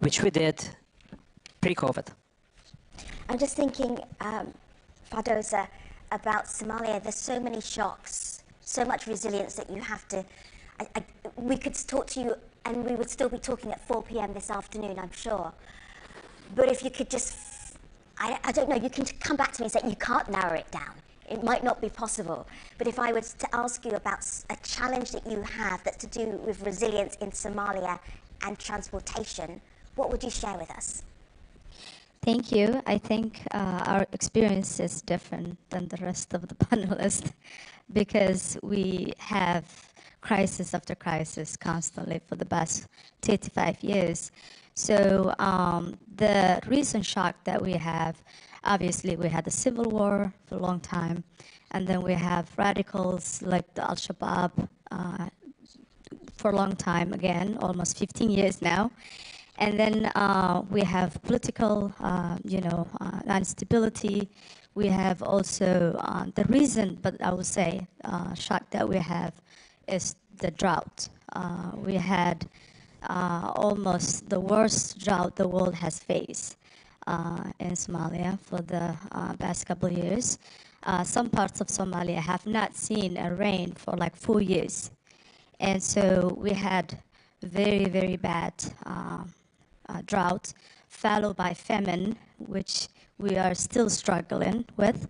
which we did pre-COVID. I'm just thinking, 𝘕𝘂𝗪𝘳, about Somalia. There's so many shocks, so much resilience that you have to... we could talk to you and we would still be talking at 4 p.m. this afternoon, I'm sure. But if you could just... I don't know, you can come back to me and say you can't narrow it down. It might not be possible. But if I was to ask you about a challenge that you have that's to do with resilience in Somalia and transportation, what would you share with us? Thank you. I think our experience is different than the rest of the panelists because we have crisis after crisis constantly for the past 35 years. So the recent shock that we have, obviously we had the civil war for a long time, and then we have radicals like the Al-Shabaab for a long time again, almost 15 years now. And then we have political, instability. We have also the reason, but I would say shock that we have is the drought. We had almost the worst drought the world has faced in Somalia for the past couple of years. Some parts of Somalia have not seen a rain for like 4 years. And so we had very, very bad drought, followed by famine, which we are still struggling with.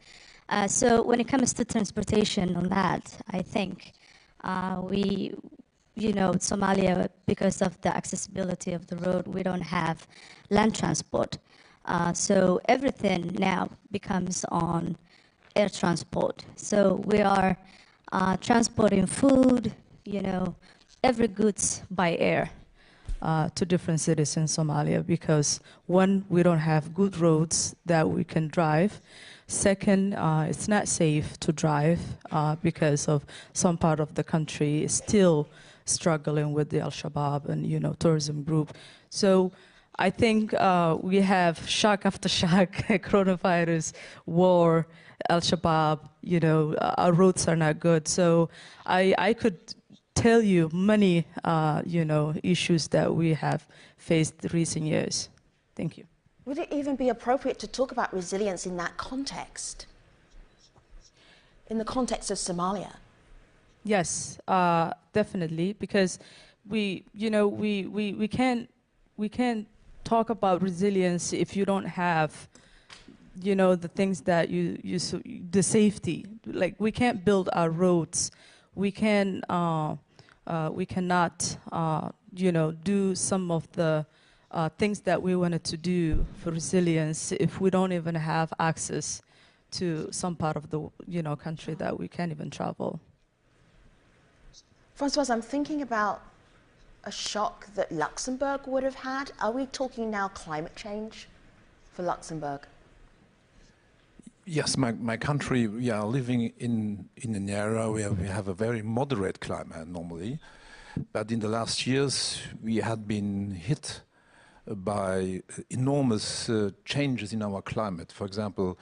So when it comes to transportation on that, I think Somalia, because of the accessibility of the road, we don't have land transport. So everything now becomes on air transport. So we are transporting food, every goods by air. To different cities in Somalia because one, we don't have good roads that we can drive. Second, it's not safe to drive because of some part of the country is still struggling with the Al-Shabaab and tourism group. So I think we have shock after shock, coronavirus, war, Al-Shabaab, our roads are not good. So I could tell you many, issues that we have faced in recent years. Thank you. Would it even be appropriate to talk about resilience in that context? In the context of Somalia? Yes, definitely, because we can't talk about resilience if you don't have, the things that the safety. Like we can't build our roads. We cannot, do some of the things that we wanted to do for resilience if we don't even have access to some part of the, country that we can't even travel. Françoise, I'm thinking about a shock that Luxembourg would have had. Are we talking now climate change for Luxembourg? Yes, my country, we are living in an era where we have a very moderate climate normally. But in the last years, we had been hit by enormous changes in our climate. For example,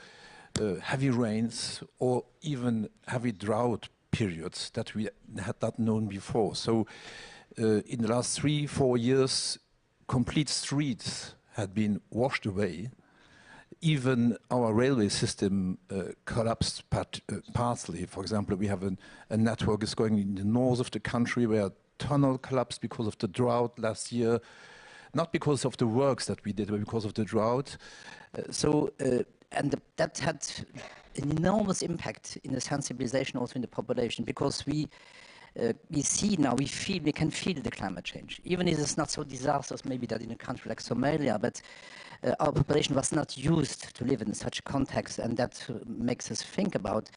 heavy rains or even heavy drought periods that we had not known before. So in the last 3-4 years, complete streets had been washed away. Even our railway system collapsed partly. For example, we have a network is going in the north of the country where a tunnel collapsed because of the drought last year. Not because of the works that we did, but because of the drought. That had an enormous impact in the sensibilization also in the population, because we see now, we can feel the climate change. Even if it's not so disastrous maybe that in a country like Somalia, but our population was not used to live in such a context, and that makes us think about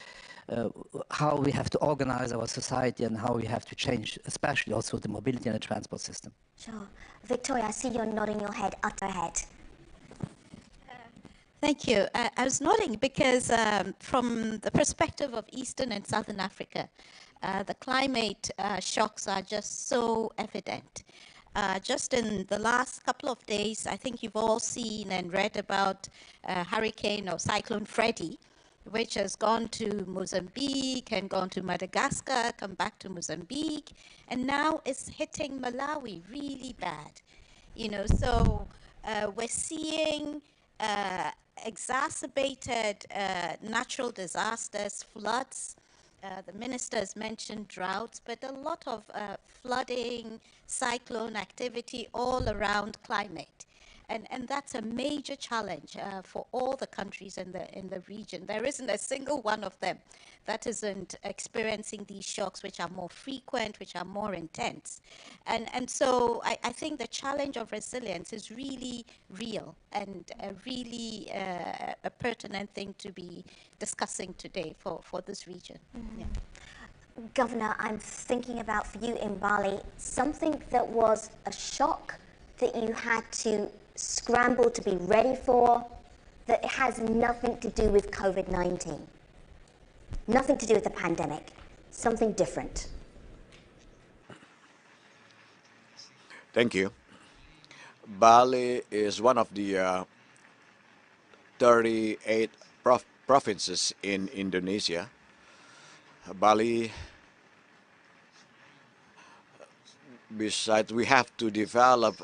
how we have to organize our society and how we have to change, especially also the mobility and the transport system. Sure. Victoria, I see you're nodding your head. Go ahead. Thank you. I was nodding because from the perspective of Eastern and Southern Africa, the climate shocks are just so evident. Just in the last couple of days, I think you've all seen and read about hurricane or cyclone Freddy, which has gone to Mozambique and gone to Madagascar, come back to Mozambique, and now it's hitting Malawi really bad. So we're seeing exacerbated natural disasters, floods. The ministers mentioned droughts, but a lot of flooding, cyclone activity all around climate. And that's a major challenge for all the countries in the region. There isn't a single one of them that isn't experiencing these shocks, which are more frequent, which are more intense. And so I think the challenge of resilience is really real and really a pertinent thing to be discussing today for this region. Mm-hmm. Yeah. Governor, I'm thinking about for you in Bali, something that was a shock that you had to scramble to be ready for, that has nothing to do with COVID-19, nothing to do with the pandemic, something different. Thank you. Bali is one of the 38 provinces in Indonesia. Bali, besides, we have to develop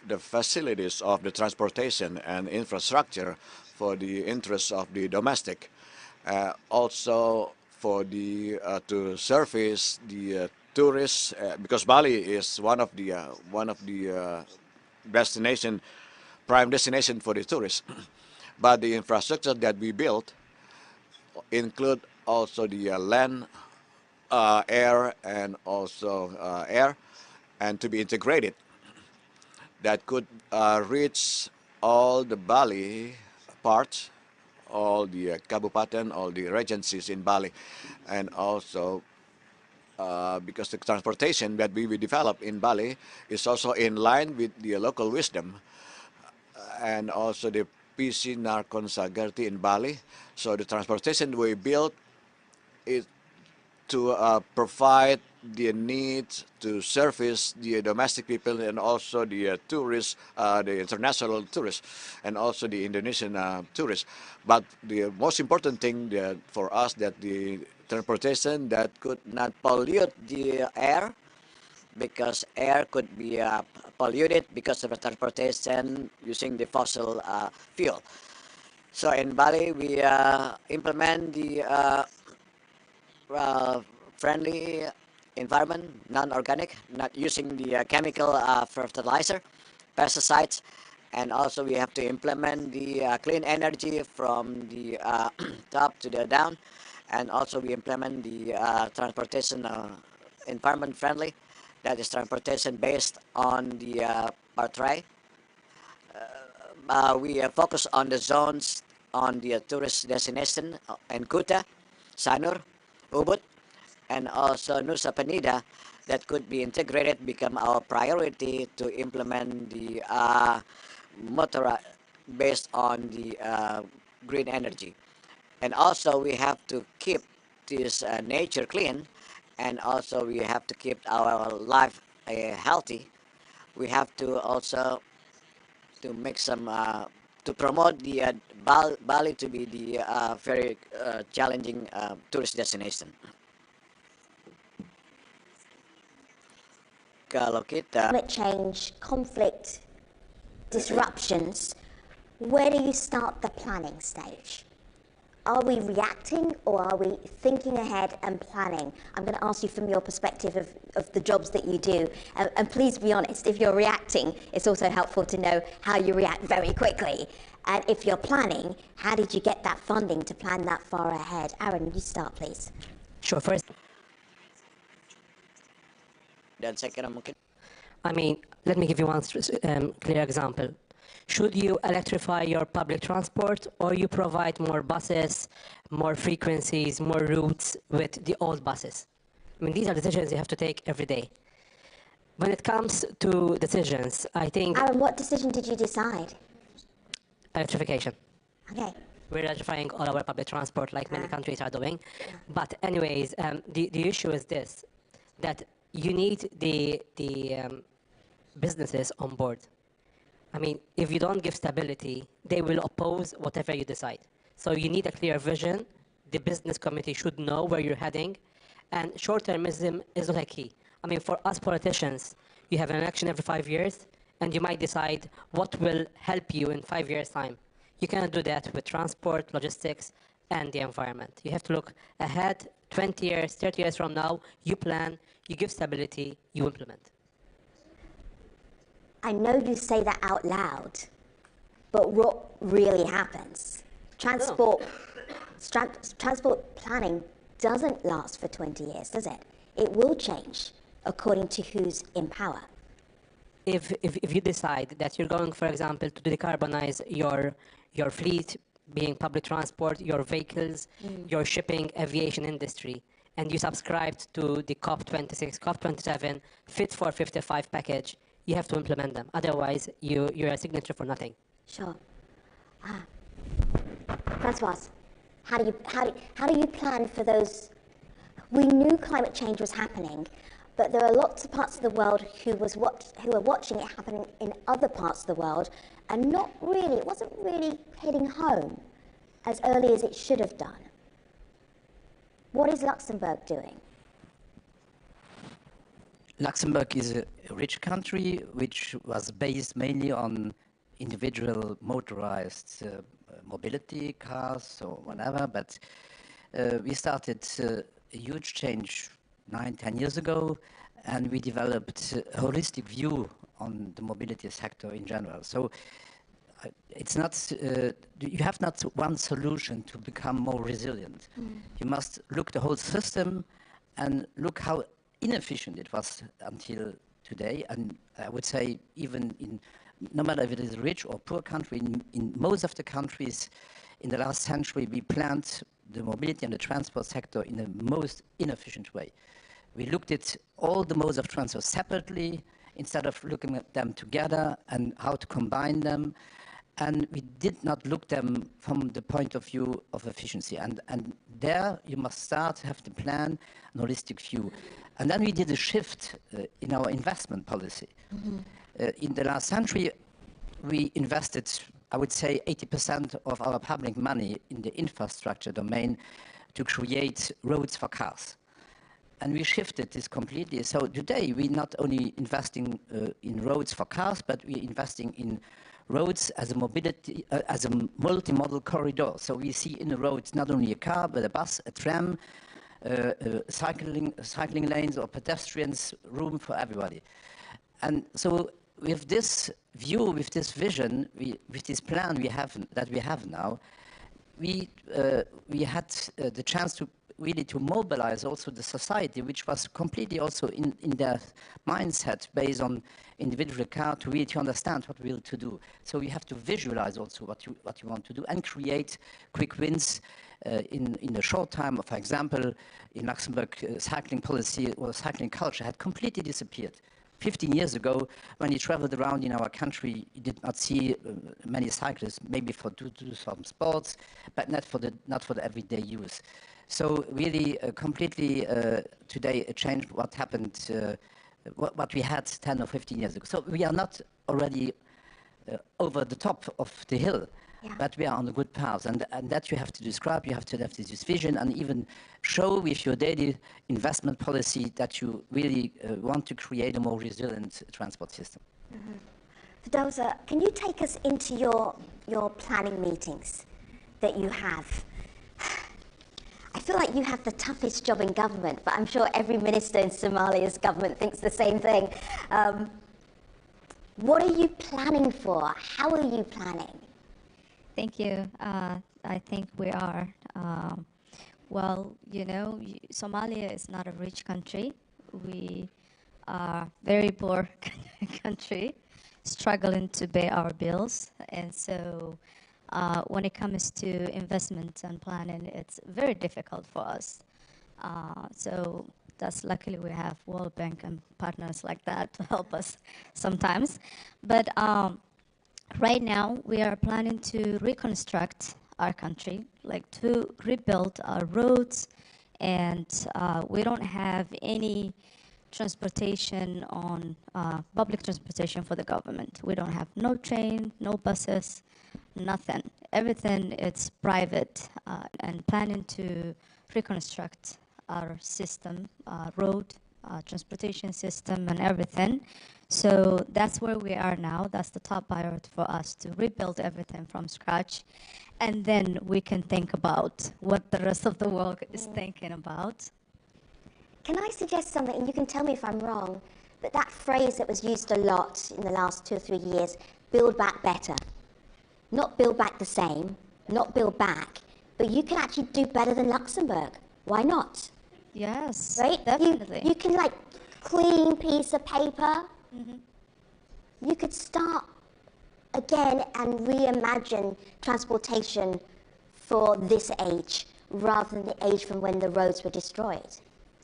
the facilities of the transportation and infrastructure for the interests of the domestic, also for the to service the tourists, because Bali is one of the prime destination for the tourists. But the infrastructure that we built include also the land, air, and also air, and to be integrated, that could reach all the Bali parts, all the kabupaten, all the regencies in Bali, and also because the transportation that we will develop in Bali is also in line with the local wisdom, and also the 𝘕ci Narkonsagerti in Bali. So the transportation we built is to provide the needs to service the domestic people and also the tourists, the international tourists, and also the Indonesian tourists. But the most important thing that for us, that the transportation that could not pollute the air, because air could be polluted because of the transportation using the fossil fuel. So in Bali, we implement the friendly environment, non-organic, not using the chemical fertilizer, pesticides, and also we have to implement the clean energy from the top to the down, and also we implement the transportation environment friendly, that is transportation based on the Partrai. We focus on the zones on the tourist destination in Kuta, Sanur, Ubud, and also Nusa Penida, that could be integrated, become our priority to implement the motor based on the green energy. And also we have to keep this nature clean, and also we have to keep our life healthy. We have to also to make some to promote the Bali to be the very challenging tourist destination. Kalau kita Climate change, conflict, disruptions, where do you start the planning stage? Are we reacting or are we thinking ahead and planning? I'm going to ask you from your perspective of the jobs that you do. And please be honest, if you're reacting, it's also helpful to know how you react very quickly. And if you're planning, how did you get that funding to plan that far ahead? Aaron, you start, please. Sure, first, dan saya kira mungkin I mean, let me give you one clear example. Should you electrify your public transport, or you provide more buses, more frequencies, more routes with the old buses? I mean, these are decisions you have to take every day. When it comes to decisions, I think Aaron, what decision did you decide? electrification. Okay. We're electrifying all our public transport like many countries are doing. But anyways, the issue is this, that you need the businesses on board. I mean, if you don't give stability, they will oppose whatever you decide. So you need a clear vision. The business committee should know where you're heading. And short-termism is not a key. I mean, for us politicians, you have an election every 5 years. and you might decide what will help you in 5 years' time. You cannot do that with transport, logistics, and the environment. You have to look ahead, 20 years, 30 years from now, you plan, you give stability, you implement. I know you say that out loud, but what really happens? Transport planning doesn't last for 20 years, does it? It will change according to who's in power. If you decide that you're going, for example, to decarbonize your fleet, being public transport, your vehicles, your shipping, aviation industry, and you subscribed to the COP26, COP27 Fit for 55 package, you have to implement them. Otherwise, you're a signature for nothing. Sure. Francoise, how do you plan for those? We knew climate change was happening, but there are lots of parts of the world who are watching it happening in other parts of the world, and it wasn't really hitting home as early as it should have done. What is Luxembourg doing? Luxembourg is a rich country which was based mainly on individual motorized mobility, cars or whatever, but we started a huge change 9-10 years ago, and we developed a holistic view on the mobility sector in general. So it's not, you have not one solution to become more resilient. You must look the whole system and look how inefficient it was until today. And I would say even no matter if it is a rich or poor country, in most of the countries in the last century, we planned the mobility and the transport sector in the most inefficient way. We looked at all the modes of transport separately instead of looking at them together and how to combine them. And we did not look them from the point of view of efficiency. And there you must start, have the plan, an holistic view. And then we did a shift in our investment policy. In the last century, we invested, I would say, 80% of our public money in the infrastructure domain to create roads for cars. And we shifted this completely. So today, we're not only investing in roads for cars, but we're investing in roads as a mobility, as a multimodal corridor. So we see in the roads not only a car, but a bus, a tram, cycling lanes or pedestrians, room for everybody. And so with this view, with this vision, with this plan we have now, we had the chance to really to mobilize also the society, which was completely also in their mindset based on individual car to really to understand what we want to do. So you have to visualize also what you want to do and create quick wins in a short time. For example, in Luxembourg, cycling policy or cycling culture had completely disappeared. 15 years ago, when you traveled around in our country, you did not see many cyclists, maybe to do some sports, but not for the everyday use. So really, completely today, it changed what happened, what we had 10 or 15 years ago. So we are not already over the top of the hill, but we are on a good path. And that you have to describe, you have to have this vision and even show with your daily investment policy that you really want to create a more resilient transport system. 𝘕𝘀𝘢𝘯𝘴, can you take us into your planning meetings that you have? I feel like you have the toughest job in government, but I'm sure every minister in Somalia's government thinks the same thing. What are you planning for? How are you planning? Thank you. I think we are. Well, you know, Somalia is not a rich country. We are a very poor country, struggling to pay our bills. And so when it comes to investment and planning, it's very difficult for us. So that's luckily we have World Bank and partners like that to help us sometimes. But right now, we are planning to reconstruct our country, like to rebuild our roads, and we don't have any transportation on public transportation for the government. We don't have no train, no buses, nothing. Everything is private, and planning to reconstruct our system, road transportation system and everything. So that's where we are now. That's the top priority for us, to rebuild everything from scratch. And then we can think about what the rest of the world is thinking about. Can I suggest something, and you can tell me if I'm wrong, but that phrase that was used a lot in the last 2 or 3 years, build back better. Not build back the same, not build back, but you can actually do better than Luxembourg. Why not? Yes, Right? definitely. You can, like, clean piece of paper. You could start again and reimagine transportation for this age rather than the age from when the roads were destroyed.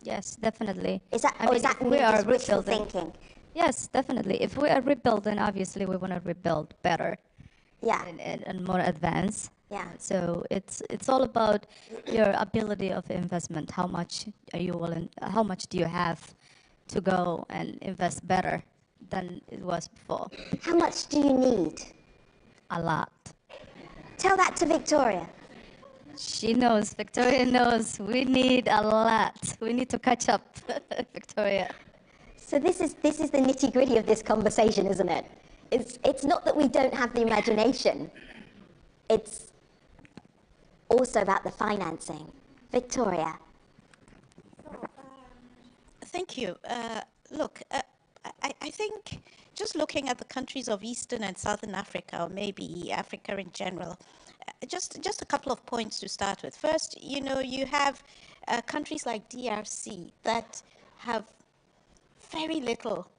Yes, definitely. Is that, I or mean, is that if we are just wishful rebuilding, thinking? yes, definitely. If we are rebuilding, obviously we want to rebuild better Yeah. and more advanced. Yeah. So it's all about your ability of investment. How much are you willing? How much do you have to go and invest better than it was before? How much do you need? A lot. Tell that to Victoria. She knows. Victoria knows. We need a lot. We need to catch up, Victoria. So this is the nitty-gritty of this conversation, isn't it? It's not that we don't have the imagination. It's also about the financing. Victoria. Thank you. Look, I think just looking at the countries of Eastern and Southern Africa, or maybe Africa in general, just a couple of points to start with. First, you have countries like DRC that have very little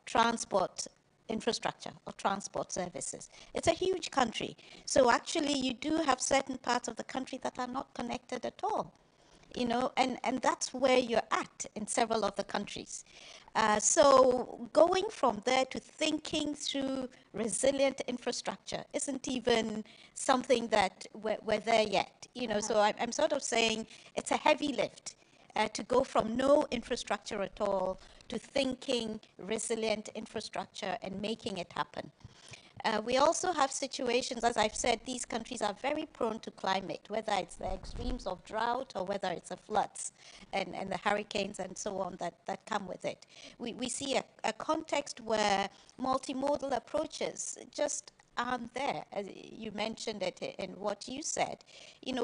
transport infrastructure or transport services. It's a huge country. So actually you do have certain parts of the country that are not connected at all. And that's where you're at in several of the countries. So going from there to thinking through resilient infrastructure isn't even something that we're there yet. So I'm sort of saying it's a heavy lift to go from no infrastructure at all to thinking resilient infrastructure and making it happen. We also have situations, as I've said, these countries are very prone to climate, whether it's the extremes of drought or whether it's the floods and the hurricanes and so on that come with it. We see a context where multimodal approaches just aren't there, as you mentioned it in what you said,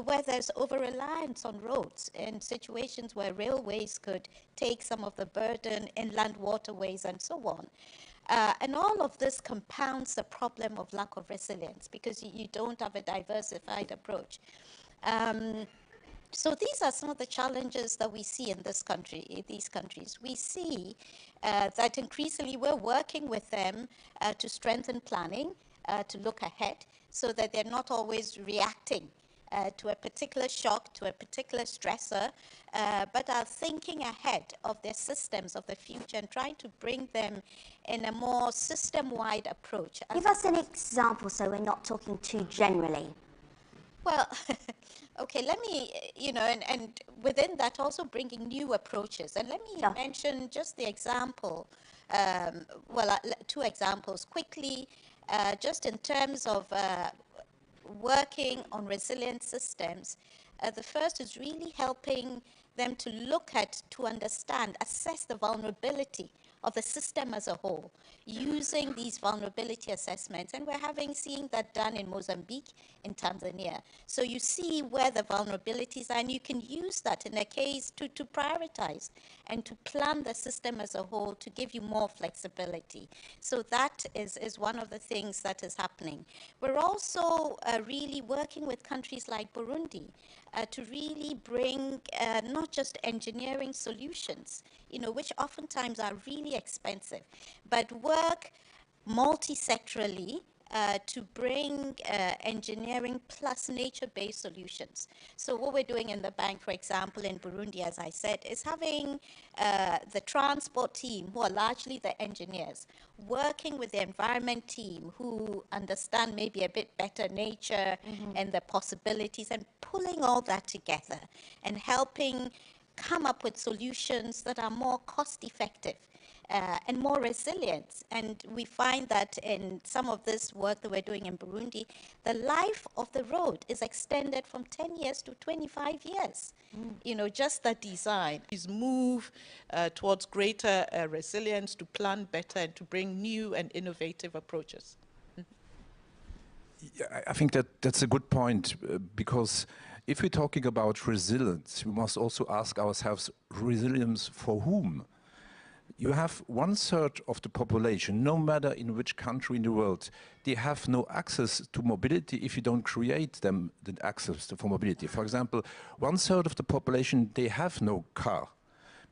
where there's over-reliance on roads in situations where railways could take some of the burden, inland waterways and so on. And all of this compounds the problem of lack of resilience because you don't have a diversified approach. So these are some of the challenges that we see in these countries. We see that increasingly we're working with them to strengthen planning, to look ahead so that they're not always reacting to a particular shock, to a particular stressor, but are thinking ahead of their systems of the future and trying to bring them in a more system-wide approach. Give us an example so we're not talking too generally. Well, okay, let me, and within that also bringing new approaches. And let me mention just the example, two examples quickly, just in terms of working on resilient systems. The first is really helping them to look at, to understand, assess the vulnerability of the system as a whole, using these vulnerability assessments. And we're seeing that done in Mozambique, in Tanzania. So you see where the vulnerabilities are, and you can use that in a case to prioritize and to plan the system as a whole to give you more flexibility. So that is one of the things that is happening. We're also really working with countries like Burundi to really bring not just engineering solutions, which oftentimes are really expensive, but work multi-sectorally to bring engineering plus nature-based solutions. So what we're doing in the bank, for example, in Burundi, as I said, is having the transport team, who are largely the engineers, working with the environment team who understand maybe a bit better nature and the possibilities, and pulling all that together and helping come up with solutions that are more cost-effective and more resilience. And we find that in some of this work that we're doing in Burundi, the life of the road is extended from 10 years to 25 years. You know, just the design. Is move towards greater resilience, to plan better, and to bring new and innovative approaches. Yeah, I think that's a good point, because if we're talking about resilience, we must also ask ourselves, resilience for whom? You have 1/3 of the population, no matter in which country in the world, they have no access to mobility if you don't create them the access for mobility. For example, 1/3 of the population, they have no car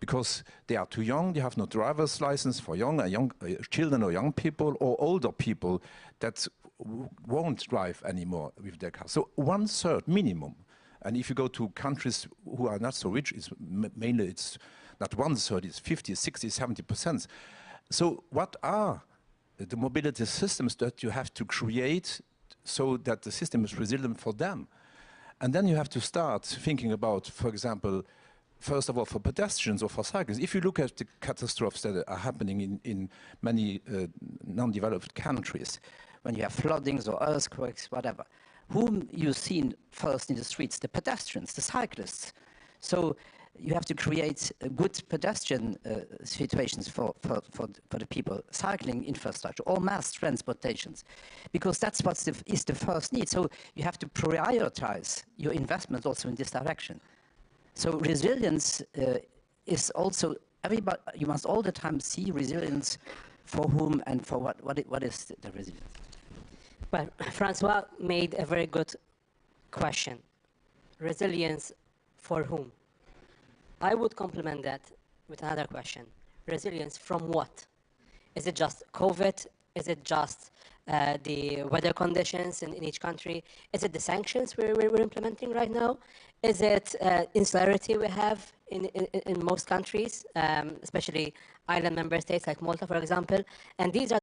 because they are too young, they have no driver's license for young children or young people or older people that won't drive anymore with their car. So 1/3 minimum. And if you go to countries who are not so rich, it's mainly it's not 1/3, it's 50, 60, 70%. So what are the mobility systems that you have to create so that the system is resilient for them? And then you have to start thinking about, for example, first of all, for pedestrians or for cyclists. If you look at the catastrophes that are happening in many non-developed countries, when you have floodings or earthquakes, whatever, whom you see first in the streets? The pedestrians, the cyclists. So you have to create good pedestrian situations for the people, cycling infrastructure, or mass transportations, because that's what is the first need. So you have to prioritize your investments also in this direction. So resilience is also, everybody, you must all the time see resilience for whom and for what is the resilience. Well, Francois made a very good question. Resilience for whom? I would complement that with another question. Resilience from what? Is it just COVID? Is it just the weather conditions in each country? Is it the sanctions we're implementing right now? Is it insularity we have in most countries, especially island member states like Malta, for example? And these are...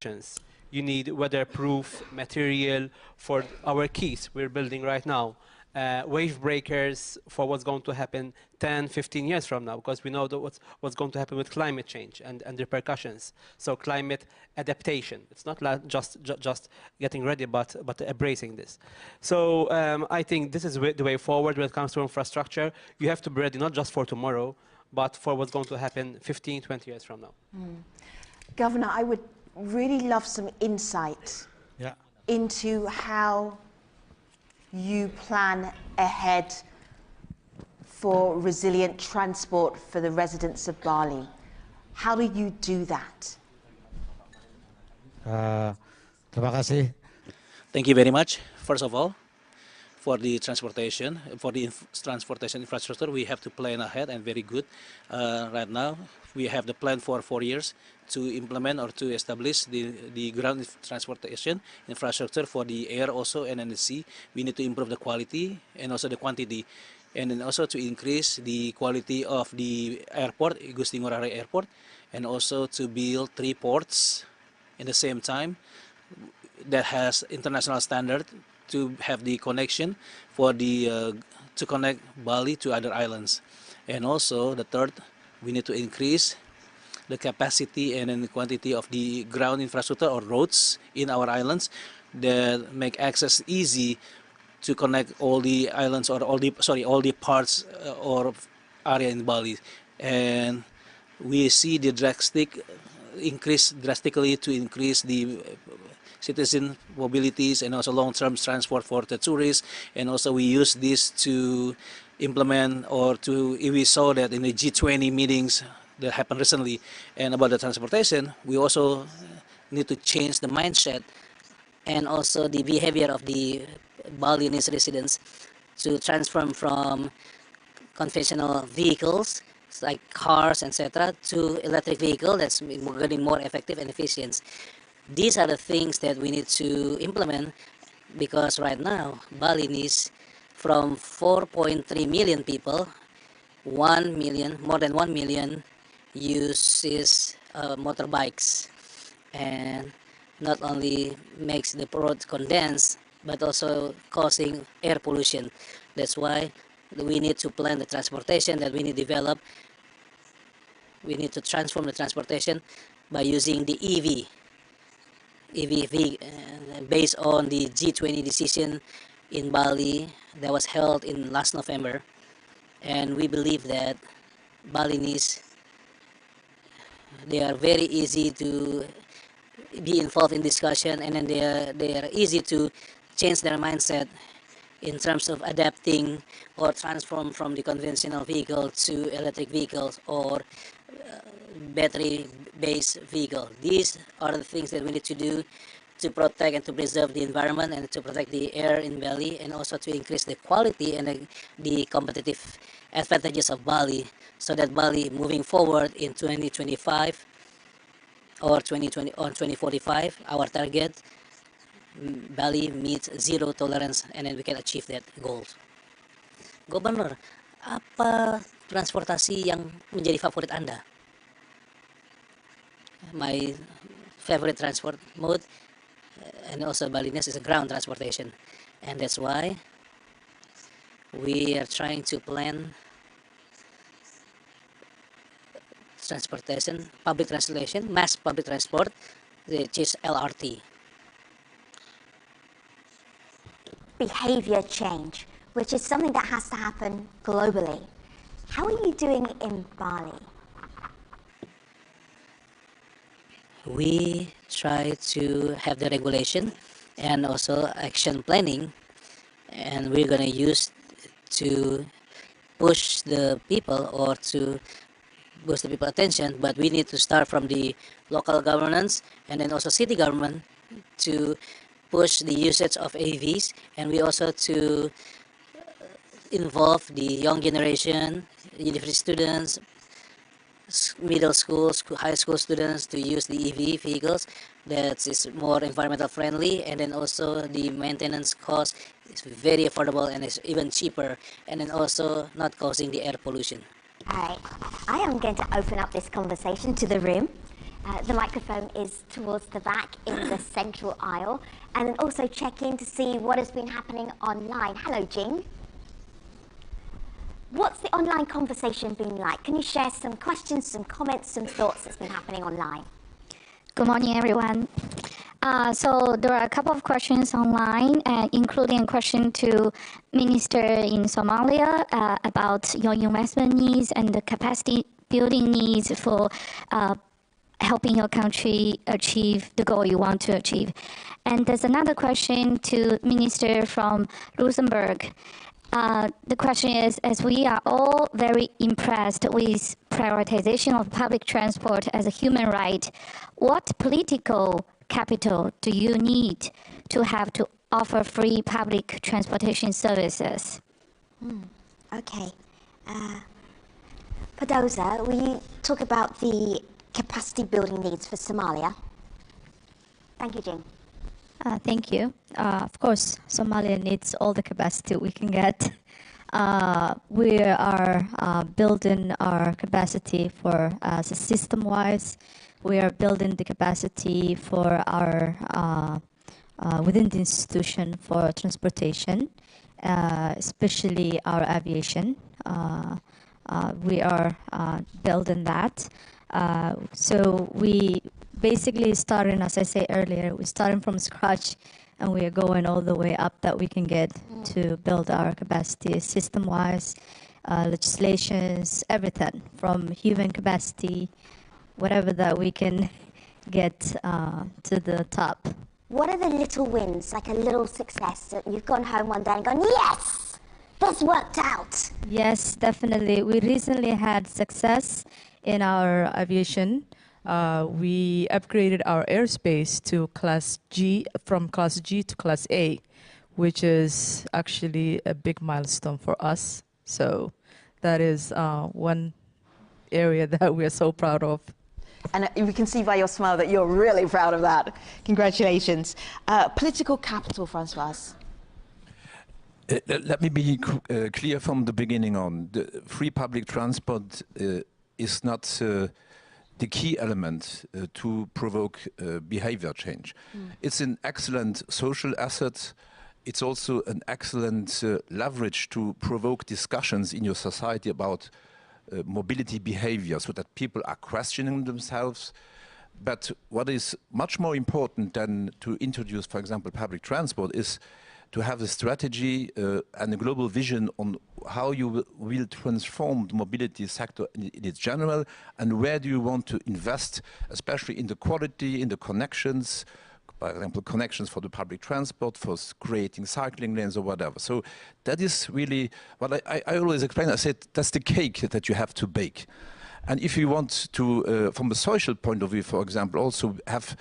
You need weatherproof material for our quays we're building right now. Wave breakers for what's going to happen 10, 15 years from now, because we know that what's going to happen with climate change and repercussions. So climate adaptation. It's not like just getting ready, but embracing this. So I think this is the way forward when it comes to infrastructure. You have to be ready not just for tomorrow, but for what's going to happen 15, 20 years from now. Governor, I would really love some insight into how you plan ahead for resilient transport for the residents of Bali. How do you do that? Terima kasih. Thank you very much. First of all, for the transportation infrastructure, we have to plan ahead and very good. Right now, we have the plan for 4 years to implement or to establish the ground transportation infrastructure for the air also and in the sea. We need to improve the quality and also the quantity, and then also to increase the quality of the airport, Igusti Ngurah Rai Airport, and also to build 3 ports in the same time that has international standard to have the connection for the to connect Bali to other islands. And also the third, we need to increase the capacity and then the quantity of the ground infrastructure or roads in our islands that make access easy to connect all the islands or all the parts or area in Bali. And we see the drastically to increase the citizen mobilities and also long-term transport for the tourists. And also we use this to implement we saw that in the G20 meetings that happened recently and about the transportation, we also need to change the mindset and also the behavior of the Balinese residents to transform from conventional vehicles like cars, etc., to electric vehicle that's getting more effective and efficient. These are the things that we need to implement, because right now Balinese, from 4.3 million people, 1 million, more than 1 million uses motorbikes, and not only makes the road condensed, but also causing air pollution. That's why we need to plan the transportation that we need to develop. We need to transform the transportation by using the EV, based on the G20 decision in Bali that was held in last November. And we believe that Balinese, they are very easy to be involved in discussion, and then they are easy to change their mindset in terms of adapting or transform from the conventional vehicle to electric vehicles or battery-based vehicle. These are the things that we need to do to protect and to preserve the environment and to protect the air in Bali, and also to increase the quality and the competitive advantages of Bali, so that Bali moving forward in 2025 or 2020 or 2045, our target, Bali meets zero tolerance, and then we can achieve that goal. Gubernur, apa transportasi yang menjadi favorit Anda? My favorite transport mode, and also Balinese, is a ground transportation, and that's why we are trying to plan transportation, public transportation, mass public transport, which is LRT. Behavior change, which is something that has to happen globally. How are you doing in Bali? We try to have the regulation and also action planning, and we're going to use to push the people or to boost the people's attention, but we need to start from the local governance and then also city government to push the usage of AVs, and we also to involve the young generation, university students, middle school, high school students to use the EV vehicles that is more environmental friendly, and then also the maintenance cost is very affordable and is even cheaper, and then also not causing the air pollution. All right, I am going to open up this conversation to the room. The microphone is towards the back in the central aisle, and then also check in to see what has been happening online. Hello, Jing. What's the online conversation been like? Can you share some questions, some comments, some thoughts that's been happening online? Good morning, everyone. So there are a couple of questions online, including a question to Minister in Somalia about your investment needs and the capacity building needs for helping your country achieve the goal you want to achieve. And there's another question to Minister from Luxembourg. The question is, as we are all very impressed with prioritization of public transport as a human right, what political capital do you need to have to offer free public transportation services? Okay. 𝘂𝘍𝘢, will you talk about the capacity building needs for Somalia? Thank you, Jing. Thank you. Of course, Somalia needs all the capacity we can get. We are building our capacity for system-wise. We are building the capacity for our within the institution for transportation, especially our aviation. We are building that. So we basically starting, as I said earlier, we're starting from scratch, and we are going all the way up that we can get to build our capacity system-wise, legislations, everything from human capacity, whatever that we can get to the top. What are the little wins, like a little success that you've gone home one day and gone, yes, this worked out? Yes, definitely. We recently had success in our aviation. We upgraded our airspace to Class G, from Class G to Class A, which is actually a big milestone for us. So that is one area that we are so proud of. And we can see by your smile that you're really proud of that. Congratulations. Political capital, Françoise. Let me be clear from the beginning on. The free public transport is not the key element to provoke behavior change. It's an excellent social asset. It's also an excellent leverage to provoke discussions in your society about mobility behavior, so that people are questioning themselves. But what is much more important than to introduce, for example, public transport is to have a strategy and a global vision on how you will transform the mobility sector in its general, and where do you want to invest, especially in the quality, in the connections, for example, connections for the public transport, for creating cycling lanes or whatever. So that is really what I always explain. I said that's the cake that you have to bake. And if you want to, from a social point of view, for example, also have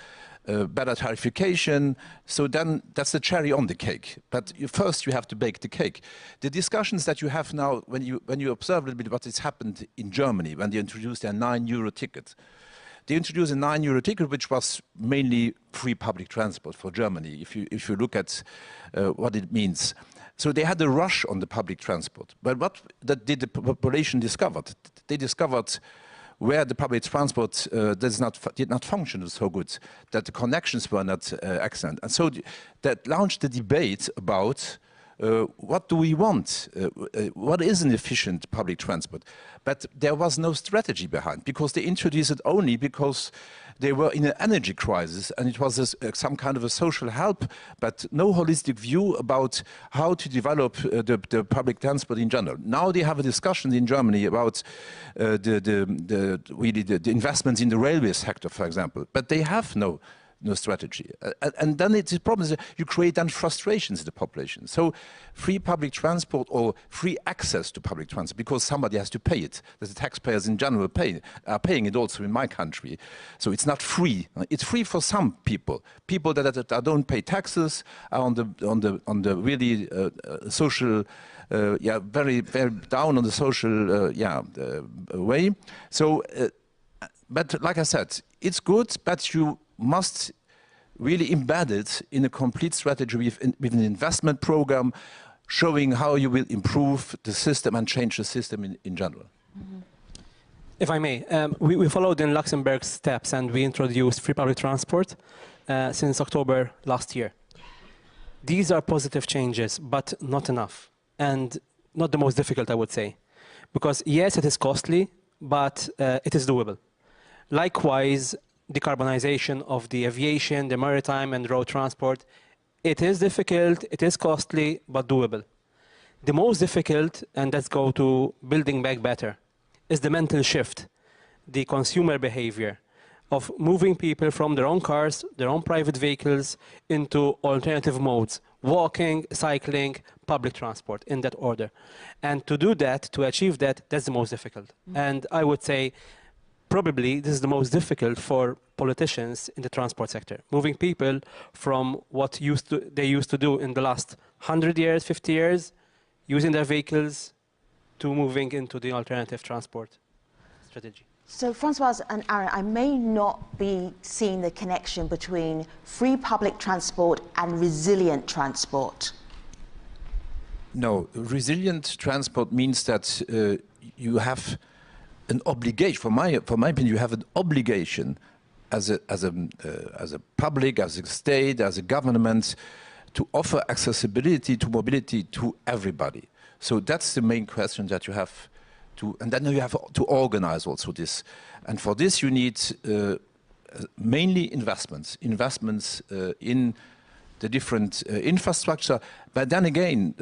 better tarification, so then that's the cherry on the cake. But first you have to bake the cake. The discussions that you have now, when you observe a little bit what has happened in Germany, when they introduced their €9 ticket. They introduced a €9 ticket, which was mainly free public transport for Germany, if you look at what it means. So they had a rush on the public transport. But what that did the population discovered? They discovered where the public transport did not function so good, that the connections were not excellent. And so that launched the debate about what do we want? What is an efficient public transport? But there was no strategy behind, because they introduced it only because they were in an energy crisis, and it was some kind of a social help, but no holistic view about how to develop the public transport in general. Now they have a discussion in Germany about the investments in the railway sector, for example, but they have no strategy. And then the problem is that you create then frustrations in the population. So free public transport or free access to public transport, because somebody has to pay it. The taxpayers in general are paying it also in my country. So it's not free. It's free for some people. People that don't pay taxes, are on the really social, very, very down on the social way. So, but like I said, it's good, but you must really embed it in a complete strategy with an investment program showing how you will improve the system and change the system in general. Mm-hmm. If I may, we followed in Luxembourg's steps, and we introduced free public transport since October last year. These are positive changes, but not enough, and not the most difficult, I would say. Because yes, it is costly, but it is doable. Likewise, decarbonization of the aviation, the maritime and road transport. It is difficult, it is costly, but doable. The most difficult, and let's go to building back better, is the mental shift, the consumer behavior of moving people from their own cars, their own private vehicles, into alternative modes, walking, cycling, public transport, in that order. And to do that, to achieve that, that's the most difficult. Mm-hmm. And I would say, probably this is the most difficult for politicians in the transport sector, moving people from what they used to do in the last 100 years, 50 years, using their vehicles, to moving into the alternative transport strategy. So, Francoise and Aaron, I may not be seeing the connection between free public transport and resilient transport. No, resilient transport means that you have an obligation. For my opinion, you have an obligation as a public, as a state, as a government, to offer accessibility to mobility to everybody. So that's the main question that you have to, and then you have to organize also this. And for this you need mainly investments in the different infrastructure. But then again,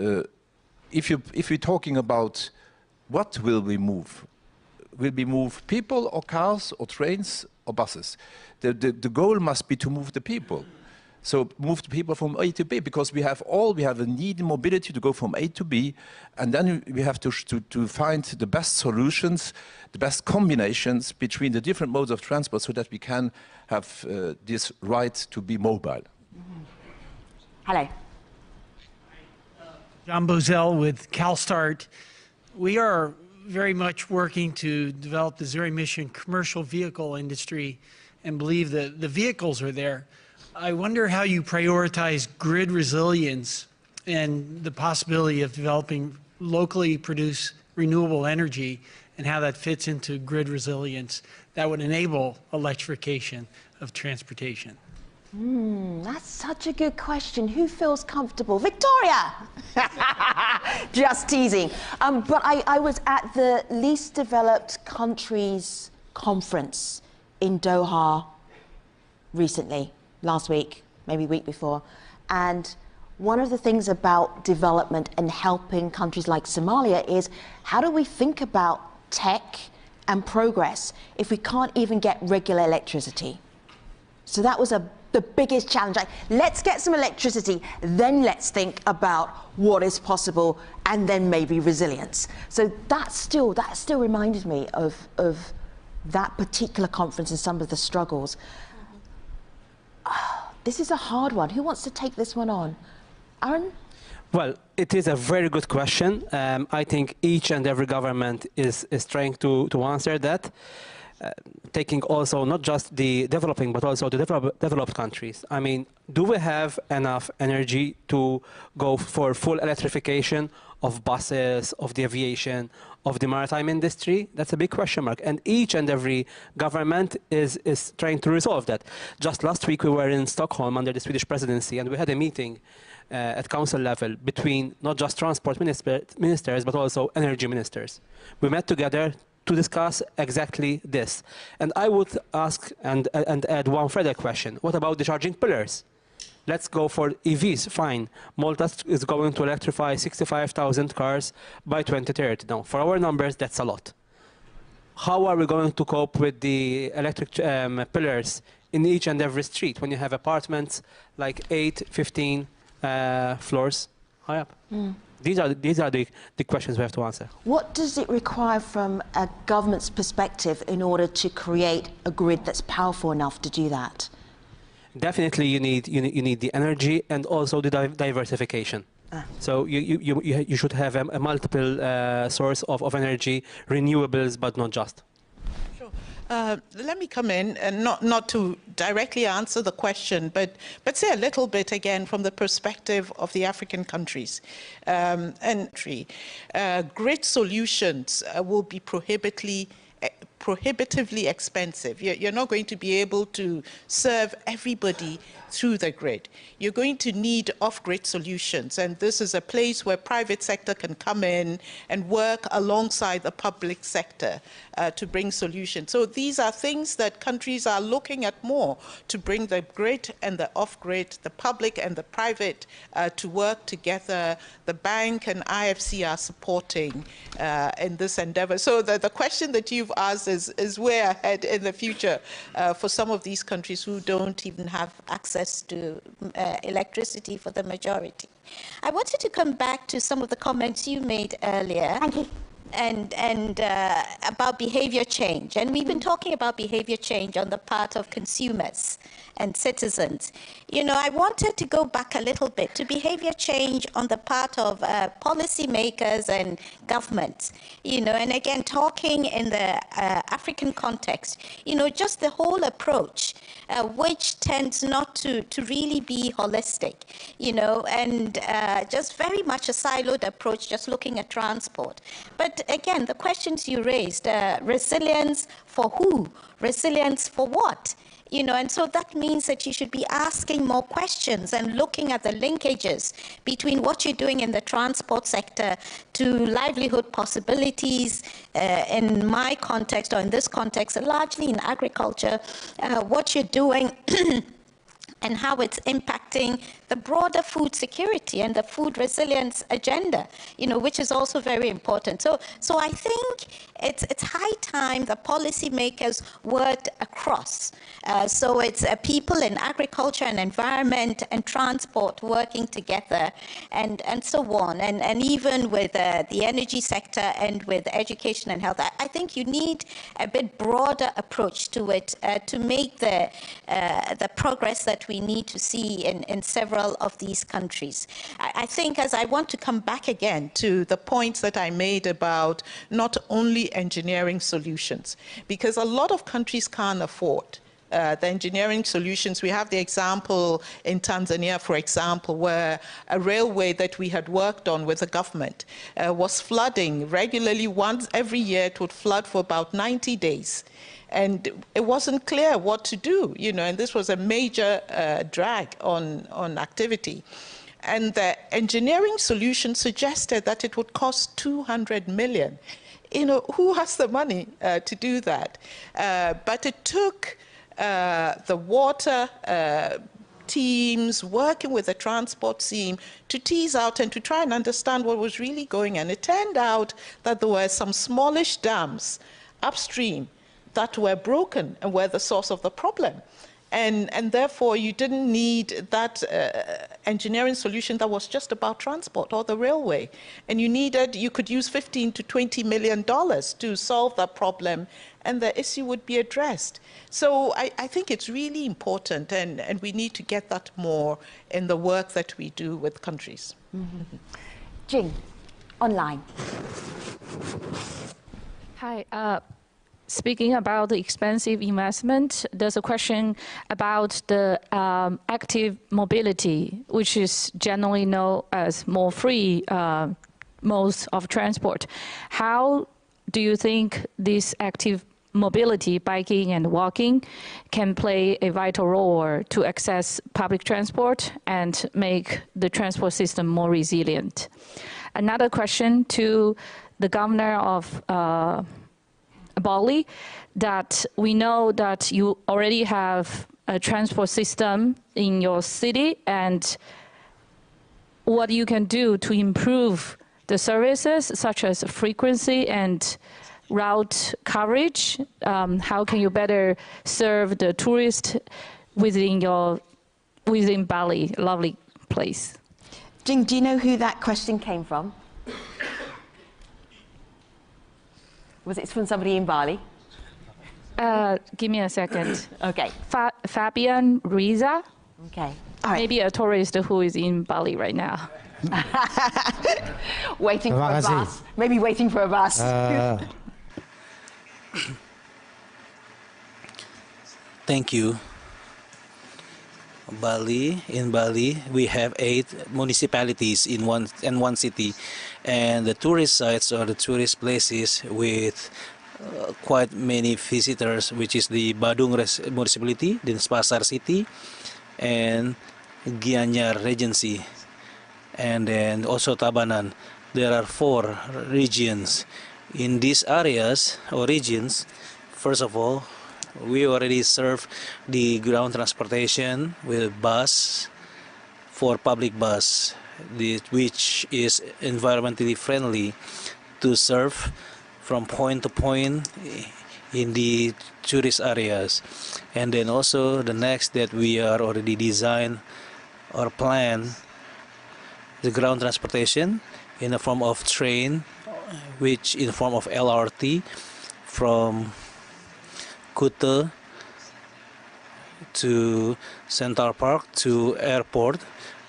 if we're talking about what will we move, will we move people or cars or trains or buses? The goal must be to move the people. So move the people from A to B, because we have a need in mobility to go from A to B, and then we have to find the best solutions, the best combinations between the different modes of transport, so that we can have this right to be mobile. Mm-hmm. Hello. John Bozell with CalSTART. We are very much working to develop the zero-emission commercial vehicle industry and believe that the vehicles are there. I wonder how you prioritize grid resilience and the possibility of developing locally produced renewable energy, and how that fits into grid resilience that would enable electrification of transportation. That's such a good question. Who feels comfortable? Victoria! Just teasing. But I was at the Least Developed Countries Conference in Doha recently, last week, maybe week before, and one of the things about development and helping countries like Somalia is how do we think about tech and progress if we can't even get regular electricity? So that was the biggest challenge. Like, let's get some electricity, then let's think about what is possible, and then maybe resilience. So that still reminded me of that particular conference and some of the struggles. This is a hard one. Who wants to take this one on? Aaron? Well, it is a very good question. I think each and every government is trying to answer that, taking also not just the developing, but also the developed countries. I mean, do we have enough energy to go for full electrification of buses, of the aviation, of the maritime industry? That's a big question mark. And each and every government is trying to resolve that. Just last week, we were in Stockholm under the Swedish presidency, and we had a meeting at council level between not just transport ministers, but also energy ministers. We met together to discuss exactly this. And I would ask and add one further question. What about the charging pillars? Let's go for EVs, fine. Malta is going to electrify 65,000 cars by 2030. Now, for our numbers, that's a lot. How are we going to cope with the electric pillars in each and every street when you have apartments like 8, 15 floors high up? These are the questions we have to answer. What does it require from a government's perspective in order to create a grid that's powerful enough to do that? Definitely, you need the energy and also the diversification. So you should have a multiple source of energy, renewables, but not just. Sure. Let me come in and not to directly answer the question, but say a little bit again from the perspective of the African countries. Grid solutions will be prohibitively expensive. You're not going to be able to serve everybody through the grid. You're going to need off-grid solutions, and this is a place where private sector can come in and work alongside the public sector to bring solutions. So these are things that countries are looking at more, to bring the grid and the off-grid, the public and the private, to work together. The bank and IFC are supporting in this endeavor. So the question that you've asked is way ahead in the future for some of these countries who don't even have access to electricity for the majority. I wanted to come back to some of the comments you made earlier. Thank you. And about behavior change. And we've been talking about behavior change on the part of consumers and citizens. You know, I wanted to go back a little bit to behavior change on the part of policymakers and governments. You know, and again, talking in the African context, you know, just the whole approach, which tends not to really be holistic, you know, and just very much a siloed approach, just looking at transport. But again, the questions you raised, resilience for who? Resilience for what? You know, and so that means that you should be asking more questions and looking at the linkages between what you're doing in the transport sector to livelihood possibilities. In my context, or in this context, largely in agriculture, what you're doing and how it's impacting the broader food security and the food resilience agenda, you know, which is also very important. So I think it's high time the policymakers worked across. So it's people in agriculture and environment and transport working together and so on. And even with the energy sector and with education and health, I think you need a bit broader approach to it to make the progress that we need to see in several of these countries. I think, as I want to come back again to the points that I made about not only engineering solutions, because a lot of countries can't afford the engineering solutions. We have the example in Tanzania, for example, where a railway that we had worked on with the government was flooding regularly. Once every year it would flood for about 90 days. And it wasn't clear what to do, you know, and this was a major drag on activity. And the engineering solution suggested that it would cost 200 million. You know, who has the money to do that? But it took the water teams, working with the transport team to tease out and to try and understand what was really going on. It turned out that there were some smallish dams upstream that were broken and were the source of the problem. And therefore, you didn't need that engineering solution that was just about transport or the railway. And you could use $15 to $20 million to solve that problem, and the issue would be addressed. So I think it's really important, and we need to get that more in the work that we do with countries. Mm-hmm. Jing, online. Hi. Speaking about the expensive investment, there's a question about the active mobility, which is generally known as more free modes of transport. How do you think this active mobility, biking and walking, can play a vital role to access public transport and make the transport system more resilient? Another question to the governor of Bali, that we know that you already have a transport system in your city, and what you can do to improve the services such as frequency and route coverage. How can you better serve the tourist within Bali, lovely place? Jing, do you know who that question came from? Was it from somebody in Bali? Give me a second. Okay. Fabian Riza. Okay. All right. Maybe a tourist who is in Bali right now. Waiting for a bus. Maybe waiting for a bus. Thank you. In Bali, we have 8 municipalities in one city, and the tourist sites or the tourist places with quite many visitors, which is the Badung municipality, Denpasar city, and Gianyar Regency, and then also Tabanan. There are 4 regions. In these areas or regions, first of all, we already serve the ground transportation with bus for public bus, which is environmentally friendly to serve from point to point in the tourist areas. And then also the next that we are already design or plan the ground transportation in the form of train, which in form of LRT from Kuta to Central Park to airport,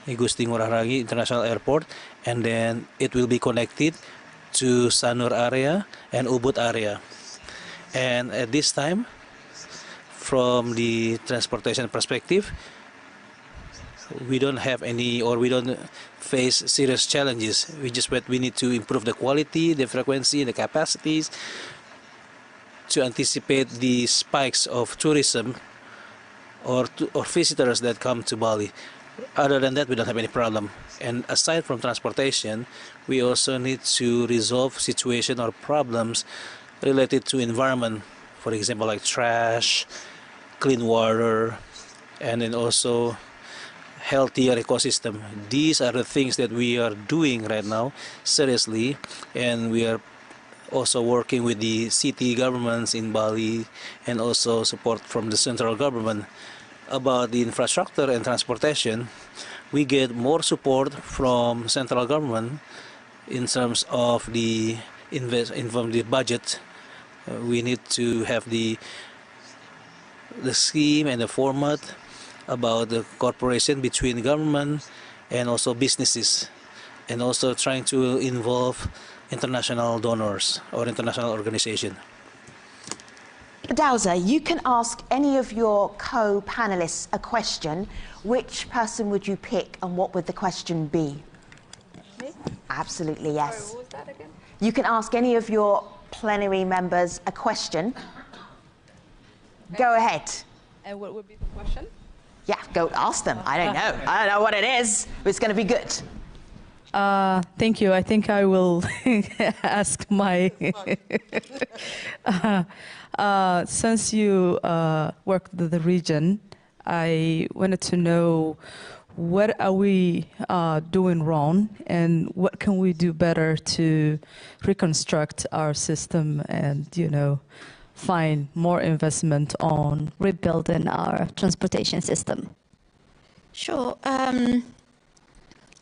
Igusti Ngurah Rai International Airport, and then it will be connected to Sanur area and Ubud area. And at this time, from the transportation perspective, we don't have any, or we don't face serious challenges. We need to improve the quality, the frequency, the capacities, to anticipate the spikes of tourism or visitors that come to Bali. Other than that, we don't have any problem. And aside from transportation, we also need to resolve situation or problems related to environment. For example, like trash, clean water, and then also healthier ecosystem. These are the things that we are doing right now seriously, and we are also working with the city governments in Bali and also support from the central government. About the infrastructure and transportation, we get more support from central government in terms of the budget. We need to have the scheme and the format about the cooperation between government and also businesses, and also trying to involve international donors or international organization. 𝘕𝘓𝘢, you can ask any of your co-panelists a question. Which person would you pick and what would the question be? Me? Absolutely, yes. Sorry, what was that again? You can ask any of your plenary members a question. Go ahead. And what would be the question? Yeah, go ask them. I don't know. I don't know what it is, but it's going to be good. Thank you. I think I will ask my Since you worked with the region, I wanted to know what are we doing wrong and what can we do better to reconstruct our system and, find more investment on rebuilding our transportation system. Sure.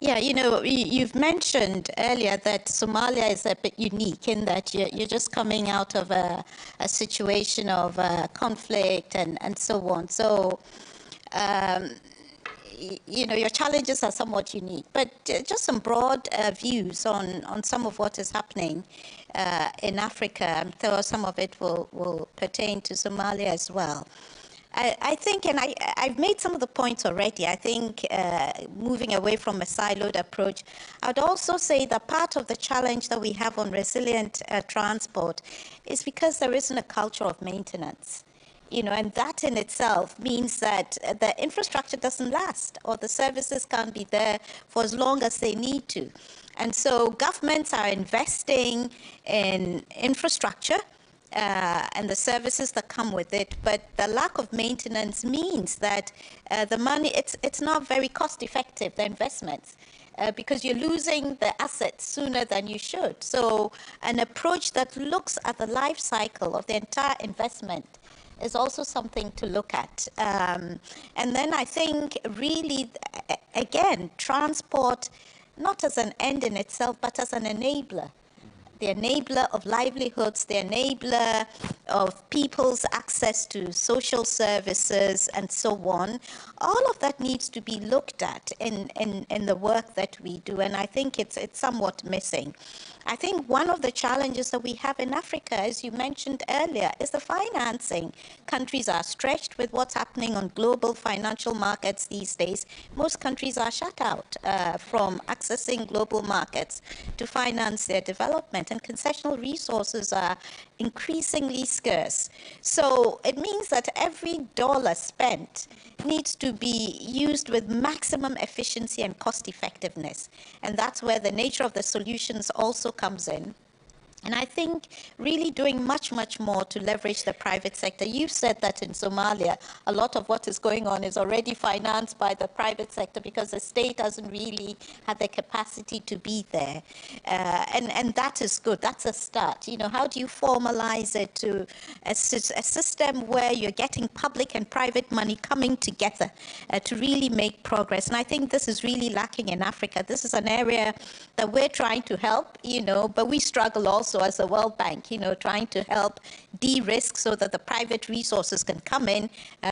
Yeah, you've mentioned earlier that Somalia is a bit unique in that you're just coming out of a situation of conflict and so on. So, your challenges are somewhat unique, but just some broad views on some of what is happening in Africa. So some of it will pertain to Somalia as well. I think, and I've made some of the points already, I think moving away from a siloed approach, I would also say that part of the challenge that we have on resilient transport is because there isn't a culture of maintenance. And that in itself means that the infrastructure doesn't last or the services can't be there for as long as they need to. And so governments are investing in infrastructure and the services that come with it, but the lack of maintenance means that the money, it's not very cost effective, the investments. Because you're losing the assets sooner than you should. So an approach that looks at the life cycle of the entire investment is also something to look at. And then I think really, again, transport, not as an end in itself, but as an enabler. The enabler of livelihoods, the enabler of people's access to social services and so on. All of that needs to be looked at in the work that we do, and I think it's somewhat missing. I think one of the challenges that we have in Africa, as you mentioned earlier, is the financing. Countries are stretched with what's happening on global financial markets these days. Most countries are shut out from accessing global markets to finance their development, and concessional resources are increasingly scarce. So it means that every dollar spent needs to be used with maximum efficiency and cost effectiveness. And that's where the nature of the solutions also comes in. And I think really doing much, much more to leverage the private sector. You've said that in Somalia, a lot of what is going on is already financed by the private sector because the state doesn't really have the capacity to be there. And that is good. That's a start. How do you formalize it to a system where you're getting public and private money coming together to really make progress? And I think this is really lacking in Africa. This is an area that we're trying to help, but we struggle also as a World Bank, trying to help de-risk so that the private resources can come in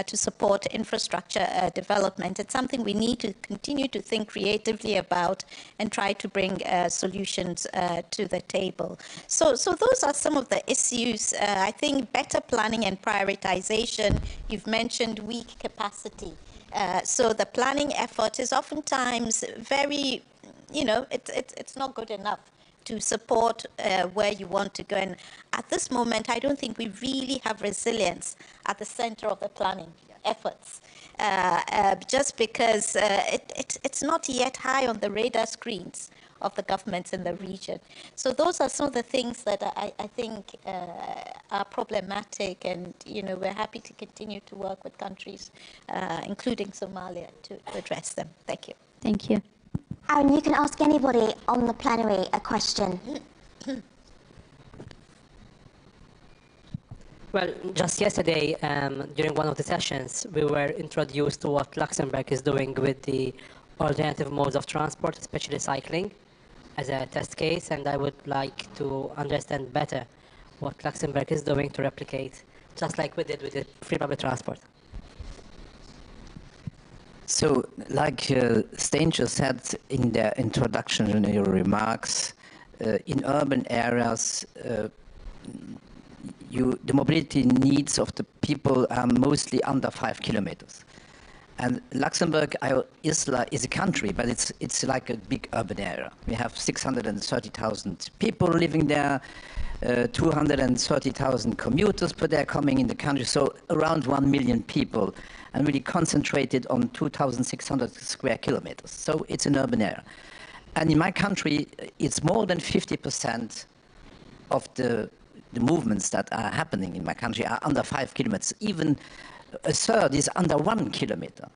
to support infrastructure development. It's something we need to continue to think creatively about and try to bring solutions to the table. So those are some of the issues. I think better planning and prioritization. You've mentioned weak capacity. So the planning effort is oftentimes very, it's not good enough to support where you want to go. And at this moment, I don't think we really have resilience at the center of the planning efforts, just because it's not yet high on the radar screens of the governments in the region. So those are some of the things that I think are problematic, and we're happy to continue to work with countries, including Somalia, to address them. Thank you. Thank you. Aaron, you can ask anybody on the plenary a question. Well, just yesterday, during one of the sessions, we were introduced to what Luxembourg is doing with the alternative modes of transport, especially cycling, as a test case, and I would like to understand better what Luxembourg is doing to replicate, just like we did with the free public transport. So, like Stencho said in the introduction in your remarks, in urban areas, the mobility needs of the people are mostly under 5 kilometers. And Luxembourg is a country, but it's like a big urban area. We have 630,000 people living there, 230,000 commuters per day coming in the country, so around 1 million people, and really concentrated on 2,600 square kilometers. So it's an urban area. And in my country, it's more than 50% of the the movements that are happening in my country are under 5 kilometers. Even a third is under 1 kilometer.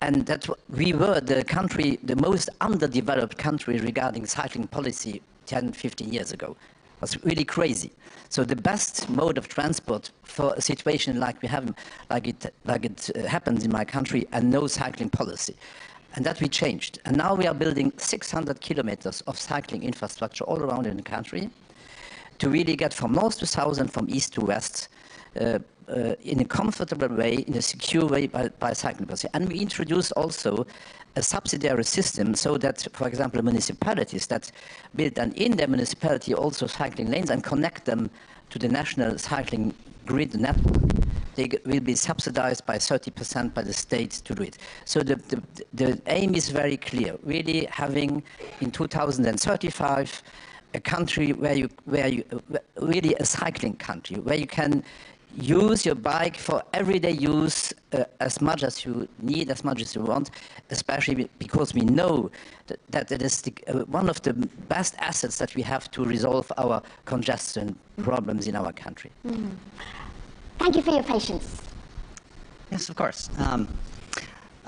And that we were the most underdeveloped country regarding cycling policy 10, 15 years ago. It was really crazy. So the best mode of transport for a situation like we have, like it happens in my country, and no cycling policy. And that we changed. And now we are building 600 kilometers of cycling infrastructure all around in the country to really get from north to south and from east to west in a comfortable way, in a secure way by cycling policy. And we introduced also a subsidiary system so that, for example, municipalities that build in their municipality also cycling lanes and connect them to the national cycling grid network, they will be subsidized by 30% by the state to do it. So the aim is very clear, really having in 2035 a country where you really a cycling country, where you can use your bike for everyday use as much as you need, as much as you want, especially because we know that it is one of the best assets that we have to resolve our congestion problems in our country. Mm. Thank you for your patience. Yes, of course.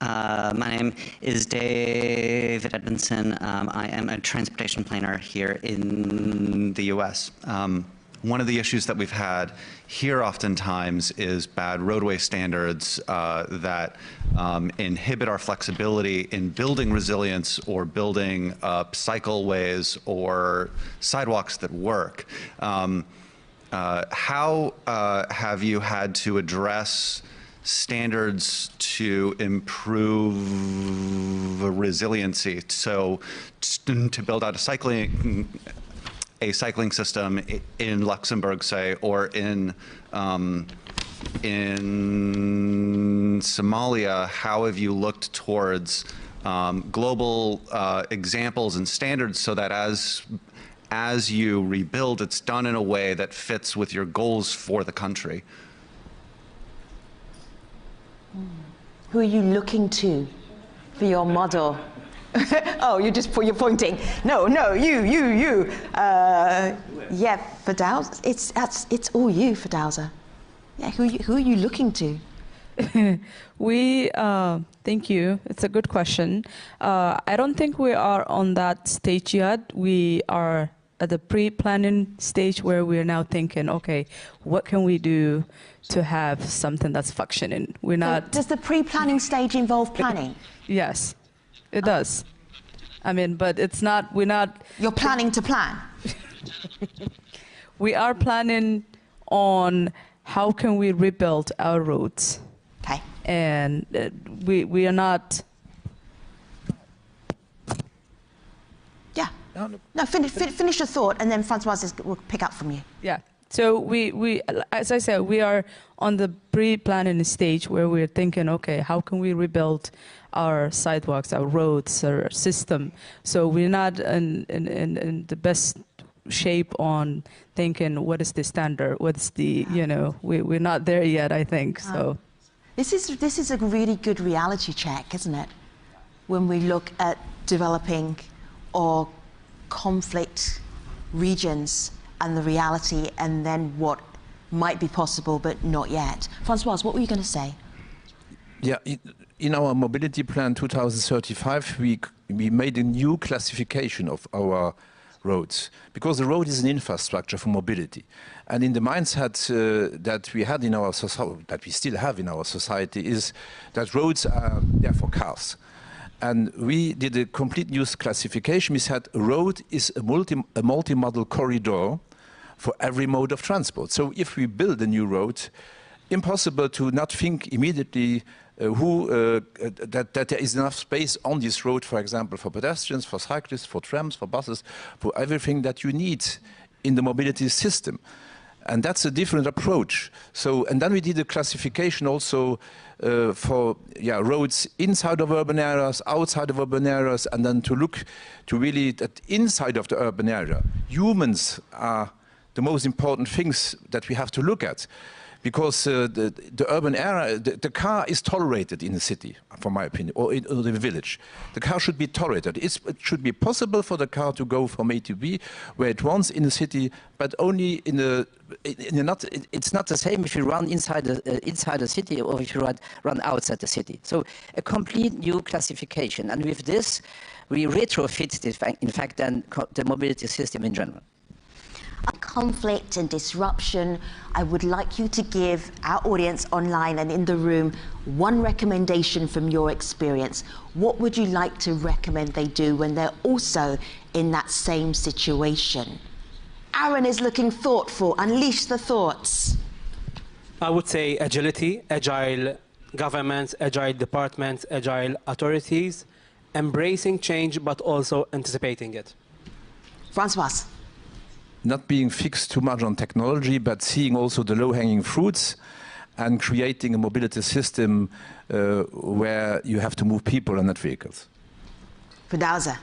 My name is David Edmondson. I am a transportation planner here in the U.S. One of the issues that we've had here oftentimes is bad roadway standards that inhibit our flexibility in building resilience or building cycleways or sidewalks that work. How have you had to address standards to improve resiliency? So to build out a cycling system in Luxembourg, say, or in Somalia, how have you looked towards global examples and standards so that as you rebuild, it's done in a way that fits with your goals for the country? Who are you looking to for your model? Oh, you're pointing. No, you. Yeah, 𝘱𝑗𝑎, it's all you, 𝘱𝑗𝑎. Yeah, who are you looking to? Thank you. It's a good question. I don't think we are on that stage yet. We are at the pre-planning stage where we are now thinking, okay, what can we do to have something that's functioning? We're not. So does the pre-planning stage involve planning? Yes, it does. I mean, but it's not. We're not. You're planning to plan. We are planning on how can we rebuild our roads. Okay. And we are not. Yeah. No, finish your thought, and then Francoise will pick up from you. Yeah. So we, as I said, we are on the pre-planning stage where we're thinking, okay, how can we rebuild our sidewalks, our roads, our system? So we're not in the best shape on thinking what is the standard, what's the, we're not there yet, I think. So this is a really good reality check, isn't it? When we look at developing or conflict regions and the reality, and then what might be possible but not yet. Francoise, what were you going to say? Yeah, in our mobility plan 2035, we made a new classification of our roads, because the road is an infrastructure for mobility. And in the mindset that we had in our society, that we still have in our society, is that roads are there for cars. And we did a complete new classification. We said a road is a multimodal corridor for every mode of transport. So if we build a new road, impossible to not think immediately that there is enough space on this road, for example, for pedestrians, for cyclists, for trams, for buses, for everything that you need in the mobility system. And that's a different approach. So, and then we did a classification also for roads inside of urban areas, outside of urban areas, and then to look to really that inside of the urban area, humans are the most important things that we have to look at. because the urban area, the car is tolerated in the city, for my opinion, or in the village. The car should be tolerated. It should be possible for the car to go from A to B where it wants in the city, but only it's not the same if you run inside the city or if you run outside the city. So a complete new classification, and with this, we retrofit, in fact, then the mobility system in general. Conflict and disruption, I would like you to give our audience online and in the room one recommendation from your experience. What would you like to recommend they do when they're also in that same situation? Aaron is looking thoughtful. Unleash the thoughts. I would say agility, agile governments, agile departments, agile authorities, embracing change but also anticipating it. Francois. Not being fixed too much on technology, but seeing also the low-hanging fruits and creating a mobility system where you have to move people and not vehicles. 𝘱𝘐𝘢.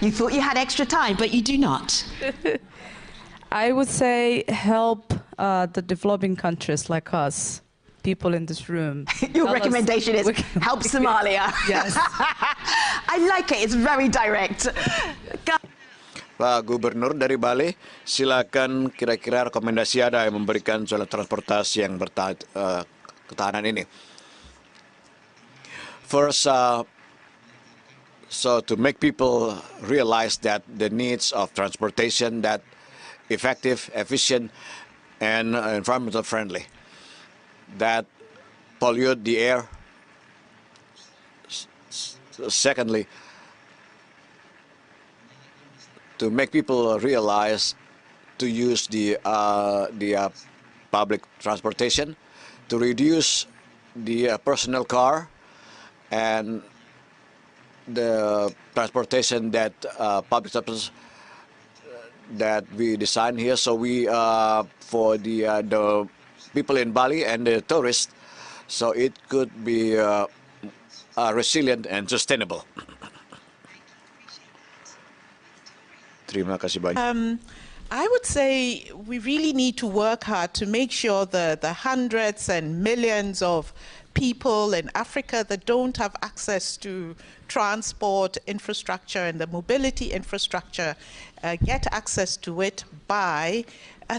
You thought you had extra time, but you do not. I would say help the developing countries like us, people in this room. Your recommendation is help Somalia. Yes. I like it. It's very direct. Pak Gubernur dari Bali, silakan kira-kira rekomendasi ada yang memberikan soal transportasi yang ketahanan ini. First, so to make people realize that the needs of transportation that effective, efficient, and environmental friendly, that pollute the air. Secondly, to make people realize to use the public transportation, to reduce the personal car and the transportation that public transportation that we design here. So we for the people in Bali and the tourists, so it could be resilient and sustainable. Terima kasih banyak. I would say we really need to work hard to make sure the hundreds and millions of people in Africa that don't have access to transport infrastructure and the mobility infrastructure get access to it by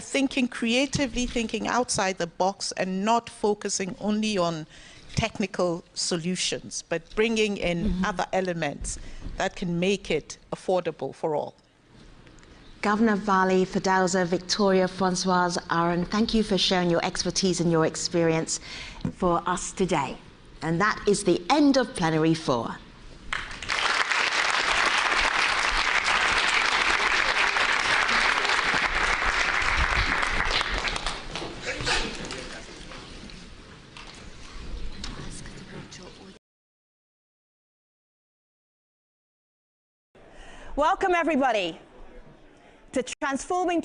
thinking creatively, thinking outside the box, and not focusing only on technical solutions, but bringing in other elements that can make it affordable for all. Governor Vali, Fidalza, Victoria, Francoise, Aaron, thank you for sharing your expertise and your experience for us today. And that is the end of Plenary 4. Welcome, everybody, to Transforming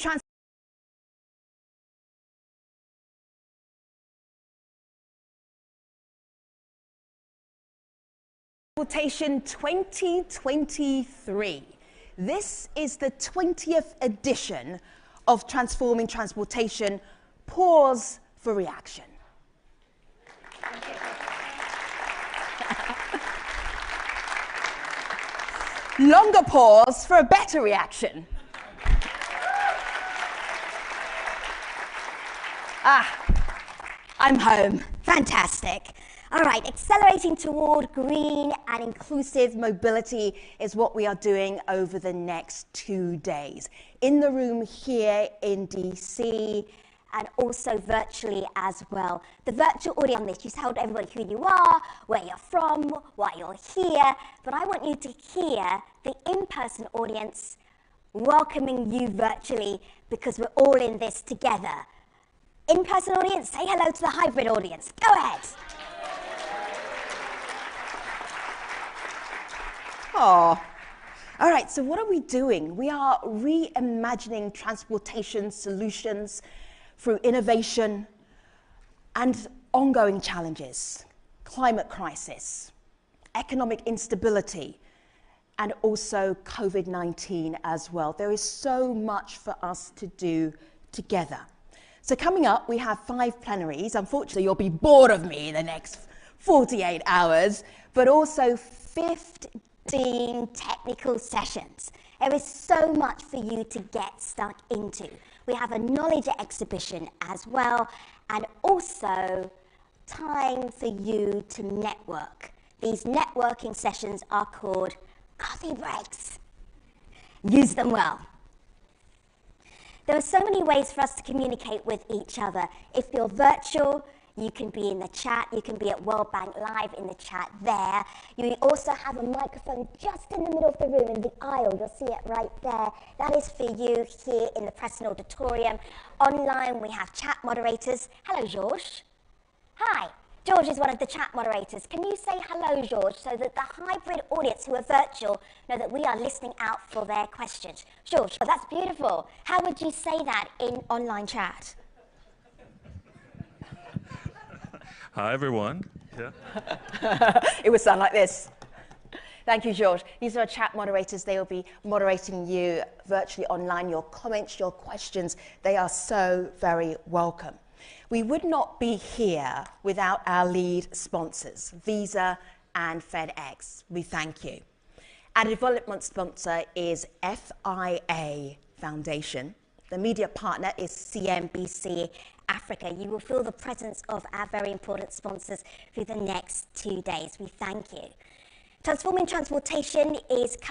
Transportation 2023. This is the 20th edition of Transforming Transportation. Pause for reaction. Longer pause for a better reaction. I'm home. Fantastic. All right, accelerating toward green and inclusive mobility is what we are doing over the next 2 days. In the room here in DC and also virtually as well. The virtual audience on this, you told everybody who you are, where you're from, why you're here, but I want you to hear the in-person audience welcoming you virtually because we're all in this together. In-person audience, say hello to the hybrid audience. Go ahead. Oh, all right, so what are we doing? We are reimagining transportation solutions through innovation and ongoing challenges, climate crisis, economic instability, and also COVID-19 as well. There is so much for us to do together. So coming up, we have 5 plenaries. Unfortunately, you'll be bored of me in the next 48 hours, but also 15 technical sessions. There is so much for you to get stuck into. We have a knowledge exhibition as well, and also time for you to network. These networking sessions are called coffee breaks. Use them well. There are so many ways for us to communicate with each other. If you're virtual, you can be in the chat, you can be at World Bank Live in the chat there. You also have a microphone just in the middle of the room in the aisle, you'll see it right there. That is for you here in the Preston Auditorium. Online we have chat moderators. Hello, Georges. Hi. George is one of the chat moderators. Can you say hello, George, so that the hybrid audience who are virtual know that we are listening out for their questions? George, oh, that's beautiful. How would you say that in online chat? Hi, everyone. Yeah. It would sound like this. Thank you, George. These are our chat moderators. They will be moderating you virtually online. Your comments, your questions, they are so very welcome. We would not be here without our lead sponsors, Visa and FedEx. We thank you. Our development sponsor is FIA Foundation. The media partner is CNBC Africa. You will feel the presence of our very important sponsors through the next 2 days. We thank you. Transforming Transportation is